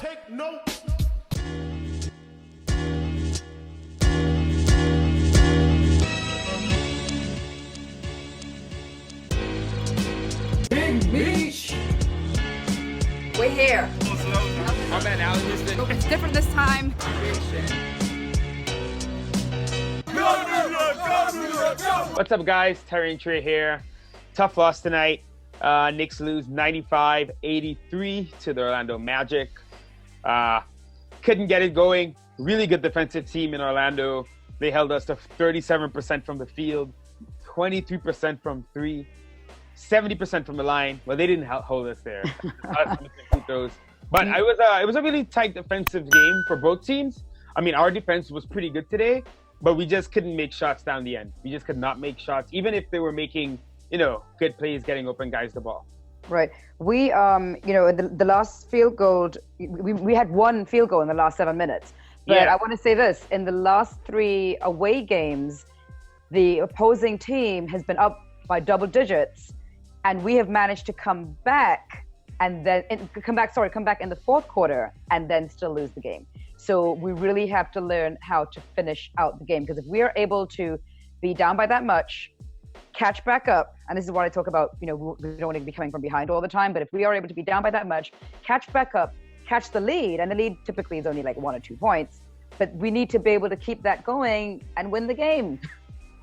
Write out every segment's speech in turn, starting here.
take notes. Big Meech. We're here. My man, Alan Houston. It's different this time. What's up, guys? Terry and Trey here. Tough loss tonight. Knicks lose 95-83 to the Orlando Magic. Couldn't get it going. Really good defensive team in Orlando. They held us to 37% from the field, 23% from three, 70% from the line. Well, they didn't hold us there. But it was a really tight defensive game for both teams. I mean, our defense was pretty good today, but we just couldn't make shots down the end. We just could not make shots, even if they were making, good plays, getting open guys the ball. Right. We, the last field goal, we had one field goal in the last 7 minutes. But Yeah. I want to say this, in the last 3 away games, the opposing team has been up by double digits, and we have managed to come back in the fourth quarter and then still lose the game. So we really have to learn how to finish out the game, because if we are able to be down by that much, catch back up, and this is what I talk about, we don't want to be coming from behind all the time, but if we are able to be down by that much, catch back up, catch the lead, and the lead typically is only like 1 or 2 points, but we need to be able to keep that going and win the game.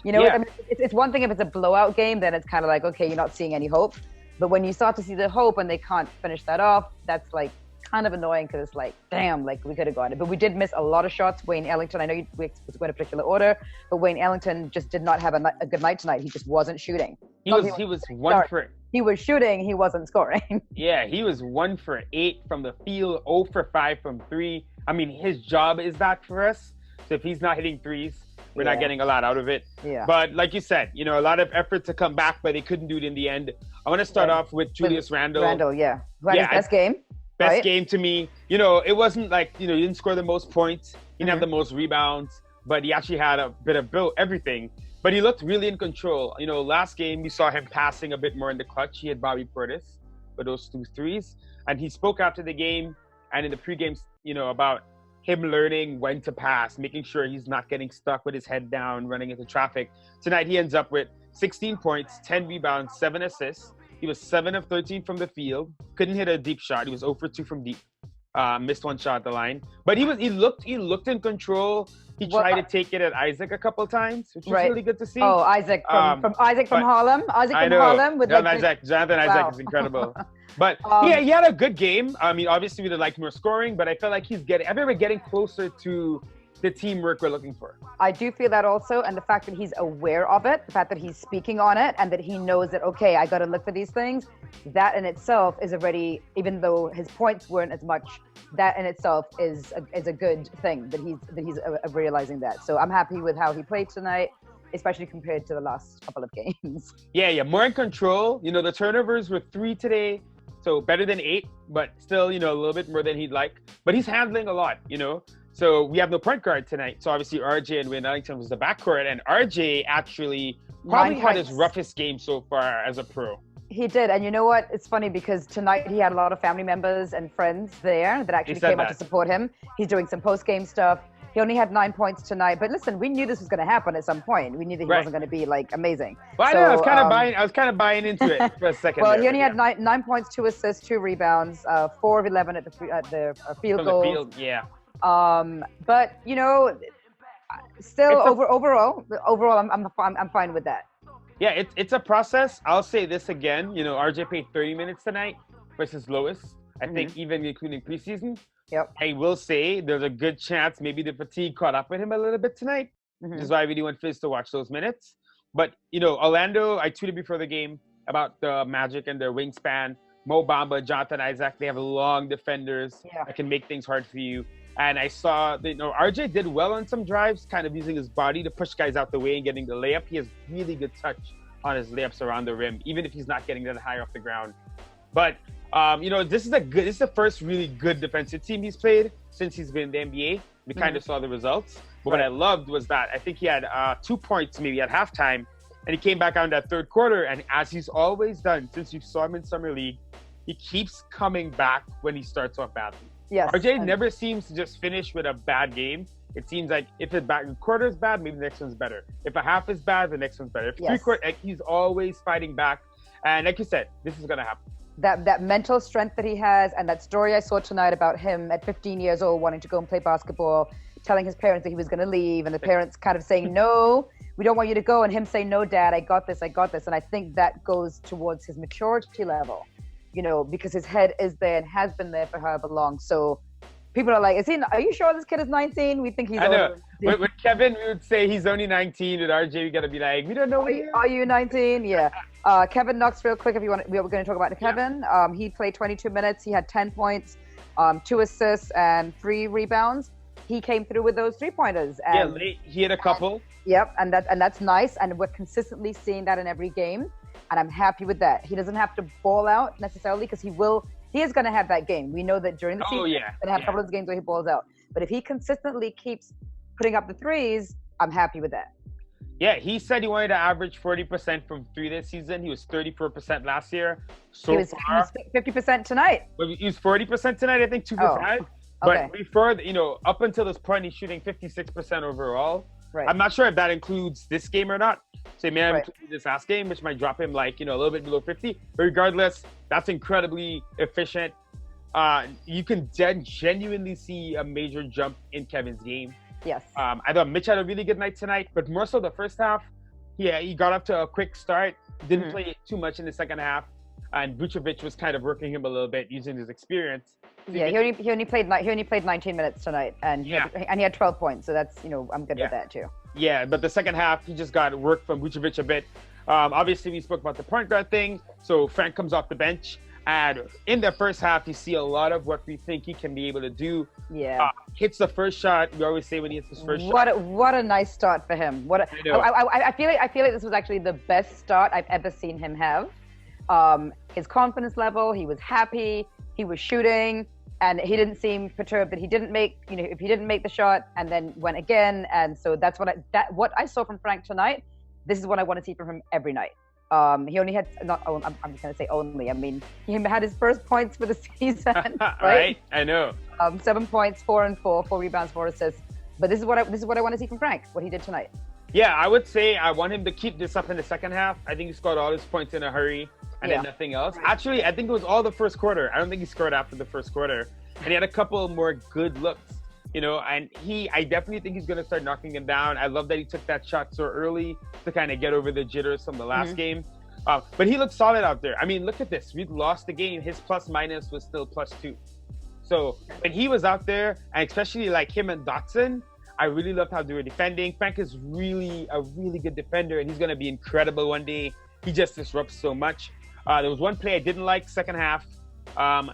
Yeah. I mean, it's one thing if it's a blowout game, then it's kind of like, okay, you're not seeing any hope. But when you start to see the hope and they can't finish that off, that's like kind of annoying, because it's like, damn, like we could have gotten it. But we did miss a lot of shots. Wayne Ellington, I know we was going in a particular order, but Wayne Ellington just did not have a good night tonight. He just wasn't shooting. He was 1 for... He was shooting, he wasn't scoring. Yeah, he was 1 for 8 from the field, 0 for 5 from 3. I mean, his job is that for us. So if he's not hitting threes, we're not getting a lot out of it. Yeah. But like you said, a lot of effort to come back, but they couldn't do it in the end. I want to start off with Julius Randle. Who had his best game. Best right? game to me. It wasn't like, he didn't score the most points. He didn't have the most rebounds, but he actually had a bit of everything. But he looked really in control. Last game, we saw him passing a bit more in the clutch. He had Bobby Portis for those 2 threes. And he spoke after the game and in the pregame, about him learning when to pass, making sure he's not getting stuck with his head down, running into traffic. Tonight, he ends up with 16 points, 10 rebounds, 7 assists. He was 7 of 13 from the field. Couldn't hit a deep shot. He was 0 for 2 from deep. Missed 1 shot at the line. But he looked in control. He tried to take it at Isaac a couple times, which was really good to see. Oh, Isaac from Harlem. Harlem with Jonathan Isaac is incredible. But he had a good game. I mean, obviously we'd like more scoring, but I feel like everybody getting closer to the teamwork we're looking for. I do feel that also, and the fact that he's aware of it, the fact that he's speaking on it, and that he knows that, okay, I got to look for these things, that in itself is already, even though his points weren't as much, that in itself is a good thing, that he's realizing that. So I'm happy with how he played tonight, especially compared to the last couple of games. Yeah, more in control. The turnovers were 3 today, so better than 8, but still, a little bit more than he'd like. But he's handling a lot, So we have no point guard tonight. So obviously RJ and Wayne Ellington was the backcourt, and RJ actually probably had his roughest game so far as a pro. He did, and you know what? It's funny because tonight he had a lot of family members and friends there that actually came out to support him. He's doing some post-game stuff. He only had 9 points tonight, but listen, we knew this was going to happen at some point. We knew that he wasn't going to be like amazing. Well, I was kind of buying into it for a second. Well, he only had 9 points, 2 assists, 2 rebounds, 4 of 11 at the field goal. The field, yeah. But still overall, I'm fine with that. Yeah, it's a process. I'll say this again. RJ played 30 minutes tonight versus Lois. I think even including preseason. Yep. I will say there's a good chance maybe the fatigue caught up with him a little bit tonight, which is why I really want Fizz to watch those minutes. But, Orlando, I tweeted before the game about the Magic and their wingspan. Mo Bamba, Jonathan Isaac, they have long defenders that can make things hard for you. And I saw that, RJ did well on some drives, kind of using his body to push guys out the way and getting the layup. He has really good touch on his layups around the rim, even if he's not getting that high off the ground. But this is the first really good defensive team he's played since he's been in the NBA. We kind of saw the results. But what I loved was that I think he had 2 points maybe at halftime, and he came back out in that third quarter. And as he's always done since you saw him in Summer League, he keeps coming back when he starts off badly. Yes. RJ and- never seems to just finish with a bad game. It seems like if a quarter is bad, maybe the next one's better. If a half is bad, the next one's better. If Yes. three quarter, like, he's always fighting back. And like you said, this is gonna happen. that mental strength that he has, and that story I saw tonight about him at 15 years old wanting to go and play basketball, telling his parents that he was going to leave, and the parents kind of saying, no, we don't want you to go, and him saying, no, Dad, I got this. And I think that goes towards his maturity level, you know, because his head is there and has been there for however long. So people are like, are you sure this kid is 19? We think he's I know. older. With Kevin, we would say he's only 19. With RJ, we gotta be like, we don't know what he is. Are you 19? Yeah. Kevin Knox, real quick, if you want, we're going to talk about Kevin. He played 22 minutes. He had 10 points, 2 assists, and 3 rebounds. He came through with those 3-pointers. Yeah, late. He had a couple. Yep, and that's nice. And we're consistently seeing that in every game, and I'm happy with that. He doesn't have to ball out necessarily because he is going to have that game. We know that during the season, he's going to have a couple of games where he balls out. But if he consistently keeps putting up the threes, I'm happy with that. Yeah, he said he wanted to average 40% from 3 this season. He was 34% last year. He was 50% tonight. He was 40% tonight, I think, 2 for 5. Okay. But before, up until this point, he's shooting 56% overall. Right. I'm not sure if that includes this game or not. So he may have Right. included this last game, which might drop him a little bit below 50. But regardless, that's incredibly efficient. You can genuinely see a major jump in Kevin's game. Yes. I thought Mitch had a really good night tonight, but more so the first half. Yeah, he got up to a quick start, didn't play too much in the second half, and Vucevic was kind of working him a little bit using his experience. Yeah, he only played 19 minutes tonight, and he had 12 points. So that's I'm good with that too. Yeah, but the second half he just got work from Vucevic a bit. Obviously, we spoke about the point guard thing. So Frank comes off the bench. And in the first half, you see a lot of what we think he can be able to do. Yeah. Hits the first shot. We always say when he hits his first shot. What a nice start for him. I feel like this was actually the best start I've ever seen him have. His confidence level, he was happy, he was shooting, and he didn't seem perturbed that he didn't make, if he didn't make the shot and then went again. And so that's what I saw from Frank tonight. This is what I want to see from him every night. He only had I'm just going to say only. I mean, he had his first points for the season, right? I know. 7 points, 4 and 4 rebounds, 4 assists. But this is what I want to see from Frank. What he did tonight. Yeah, I would say I want him to keep this up in the second half. I think he scored all his points in a hurry and then nothing else. Actually, I think it was all the first quarter. I don't think he scored after the first quarter, and he had a couple more good looks. And I definitely think he's going to start knocking him down. I love that he took that shot so early to kind of get over the jitters from the last game. But he looked solid out there. I mean, look at this. We lost the game. His plus minus was still +2. So when he was out there, and especially like him and Dotson, I really loved how they were defending. Frank is really a really good defender, and he's going to be incredible one day. He just disrupts so much. There was one play I didn't like, second half.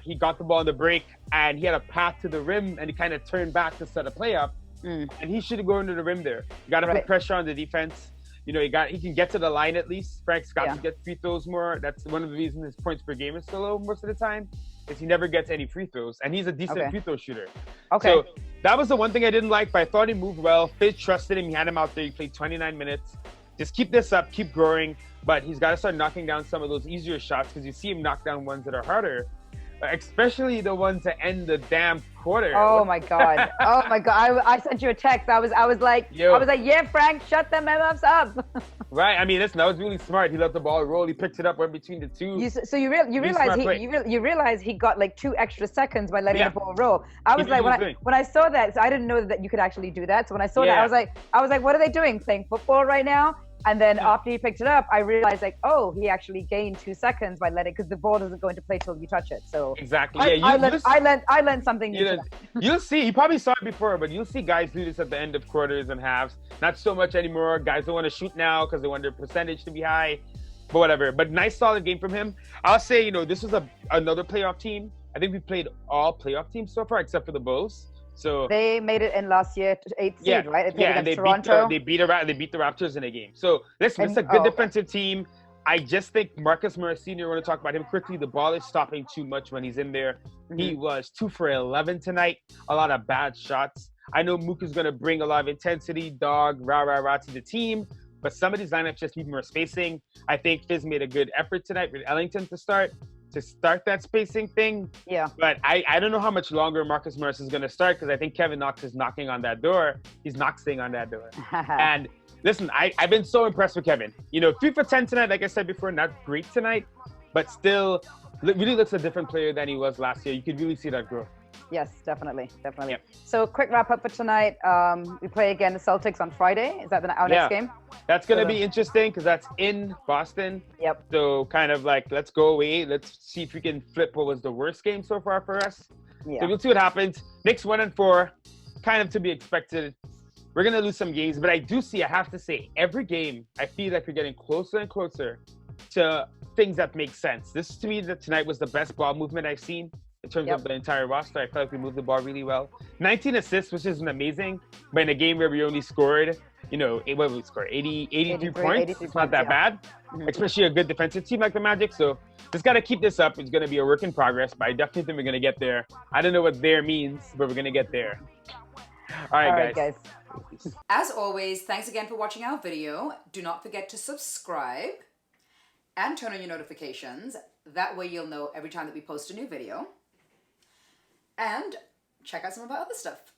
He got the ball in the break, and he had a path to the rim, and he kind of turned back to set a play up. And he should have gone to the rim there. You got to put pressure on the defense. He can get to the line at least. Frank's got to get free throws more. That's one of the reasons his points per game is so low most of the time, is he never gets any free throws, and he's a decent free throw shooter. Okay. So that was the one thing I didn't like, but I thought he moved well. Fitz trusted him. He had him out there. He played 29 minutes. Just keep this up, keep growing, but he's got to start knocking down some of those easier shots because you see him knock down ones that are harder, especially the ones that end the damn quarter. Oh my god! I sent you a text. I was like, yeah, Frank, shut them MFs up. Right. I mean, that was really smart. He let the ball roll. He picked it up right between the two. You realize he got like 2 extra seconds by letting the ball roll. I was like, when I saw that, so I didn't know that you could actually do that. So when I saw that, I was like, what are they doing? Playing football right now? And then after he picked it up, I realized he actually gained 2 seconds by letting, because the ball doesn't go into play till you touch it. So exactly. I learned something new. You'll see. You probably saw it before, but you'll see guys do this at the end of quarters and halves. Not so much anymore. Guys don't want to shoot now because they want their percentage to be high, but whatever. But nice, solid game from him. I'll say, this was another playoff team. I think we played all playoff teams so far except for the Bulls. So they made it in last year, 8th seed, right? And they Toronto. Beat the Raptors in a game. So listen, it's a good defensive team. I just think Marcus Morris Sr., I want to talk about him quickly. The ball is stopping too much when he's in there. He was 2 for 11 tonight. A lot of bad shots. I know Mook is going to bring a lot of intensity, dog, rah to the team. But some of these lineups just need more spacing. I think Fizz made a good effort tonight with Ellington to start. to start that spacing thing. Yeah. But I don't know how much longer Marcus Morris is going to start because I think Kevin Knox is knocking on that door. He's knocking on that door. And listen, I've been so impressed with Kevin. 3 for 10 tonight, like I said before, not great tonight, but still really looks a different player than he was last year. You could really see that growth. Yes, definitely. Yep. So quick wrap up for tonight. We play again the Celtics on Friday. Is that our next game? That's going to be interesting because that's in Boston. Yep. So kind of like, let's go away. Let's see if we can flip what was the worst game so far for us. Yeah. So we'll see what happens. Knicks 1-4, kind of to be expected. We're going to lose some games, but I have to say, every game, I feel like we're getting closer and closer to things that make sense. This, to me, tonight was the best ball movement I've seen in terms of the entire roster. I felt like we moved the ball really well. 19 assists, which isn't amazing, but in a game where we only scored, 83 points. It's not that bad, especially a good defensive team like the Magic. So just got to keep this up. It's going to be a work in progress, but I definitely think we're going to get there. I don't know what there means, but we're going to get there. All right, guys. As always, thanks again for watching our video. Do not forget to subscribe and turn on your notifications. That way you'll know every time that we post a new video. And check out some of our other stuff.